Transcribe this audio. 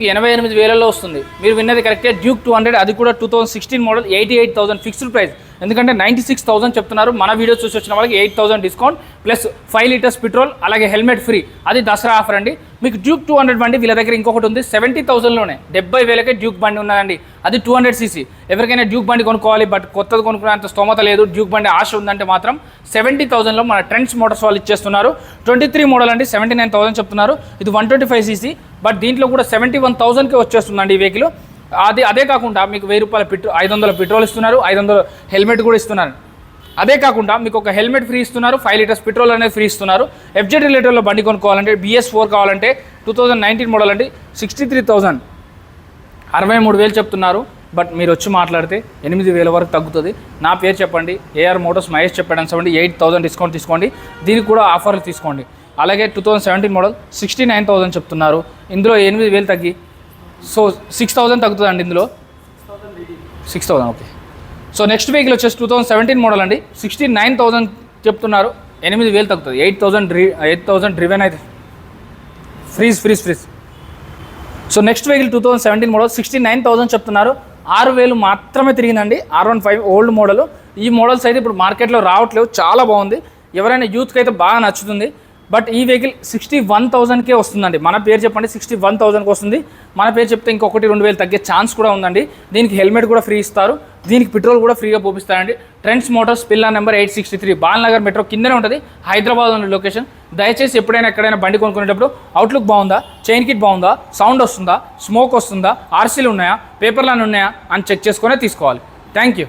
88,000లో వస్తుంది. మీరు విన్నది కరెక్టే. డ్యూక్ 200 అది కూడా 2016 మోడల్ 88,000 ఫిక్స్డ్ ప్రైస్. ఎందుకంటే 96,000 చెప్తున్నారు. మన వీడియో చూసి వచ్చిన వాళ్ళకి 8,000 డిస్కౌంట్ ప్లస్ 5 లీటర్స్ పెట్రోల్ అలాగే హెల్మెట్ ఫ్రీ. అది దసరా ఆఫర్ అండి. మీకు డ్యూక్ 200 బండి వీళ్ళ దగ్గర ఇంకొకటి ఉంది 70,000లోనే 70,000కే డ్యూక్ బండి ఉన్నదండి. అది 200cc. ఎవరికైనా డ్యూక్ బండి కొనుక్కోవాలి బట్ కొత్తది కొనుక్కునేంత స్తోమత లేదు, డ్యూక్ బండి ఆశ ఉందంటే మాత్రం 70,000లో మన ట్రెండ్స్ మోటార్స్ వాళ్ళు ఇచ్చేస్తున్నారు. 23 మోడల్ అండి 79,000 చెప్తున్నారు. ఇది 125cc బట్ దీంట్లో కూడా 71,000కే వచ్చేస్తుందండి ఈ వెహికల్. అదే కాకుండా మీకు 1000 రూపాయల 500 పెట్రోల్ ఇస్తున్నారు, 500 హెల్మెట్ కూడా ఇస్తున్నారు. అదే కాకుండా మీకు ఒక హెల్మెట్ ఫ్రీ ఇస్తున్నారు, 5 లీటర్స్ పెట్రోల్ అనేది ఫ్రీ ఇస్తున్నారు. FZ రిలేటర్లో బండి కొనుక్కోవాలంటే BS4 కావాలంటే 2019 మోడల్ అండి 63,000 63,000 చెప్తున్నారు. బట్ మీరు వచ్చి మాట్లాడితే 8,000 వరకు తగ్గుతుంది. నా పేరు చెప్పండి, AR మోటార్స్ మహేష్ చెప్పాడని చెప్పండి. 8,000 డిస్కౌంట్ తీసుకోండి. దీనికి కూడా ఆఫర్లు తీసుకోండి. అలాగే 2017 మోడల్ 69,000 చెప్తున్నారు. ఇందులో 8,000 తగ్గి సో 6,000 తగ్గుతుందండి. ఇందులో 6,000 ఓకే. సో నెక్స్ట్ వెహికల్ వచ్చేసి 2017 మోడల్ అండి 69,000 చెప్తున్నారు. 8,000 తగ్గుతుంది. 8,000 డ్రివెన్ అయితే freeze. So next vehicle 2017 model 69,000 చెప్తున్నారు. 6,000 మాత్రమే తిరిగిందండి. R15 old model. ఈ మోడల్స్ అయితే ఇప్పుడు మార్కెట్లో రావట్లేవు. చాలా బాగుంది. ఎవరైనా యూత్కి అయితే బాగా నచ్చుతుంది. బట్ ఈ వెహికల్ 61,000కే వస్తుందండి. మన పేరు చెప్పండి 61,000కి వస్తుంది. మన పేరు చెప్తే ఇంకొకటి 2,000 తగ్గే ఛాన్స్ కూడా ఉందండి. దీనికి హెల్మెట్ కూడా ఫ్రీ ఇస్తారు. దీనికి పెట్రోల్ కూడా ఫ్రీగా పోపిస్తారండి. Trends motors pillar number 863 Balanagar metro కిందనే ఉంటుంది. హైదరాబాద్ ఉన్న లొకేషన్. దయచేసి ఎప్పుడైనా ఎక్కడైనా బండి కొనుక్కునేటప్పుడు అవుట్లుక్ బాగుందా, చైన్ కిట్ బాగుందా, సౌండ్ వస్తుందా, స్మోక్ వస్తుందా, ఆర్సీలు ఉన్నాయా, పేపర్లు ఉన్నాయా అని చెక్ చేసుకునే తీసుకోవాలి. Thank you.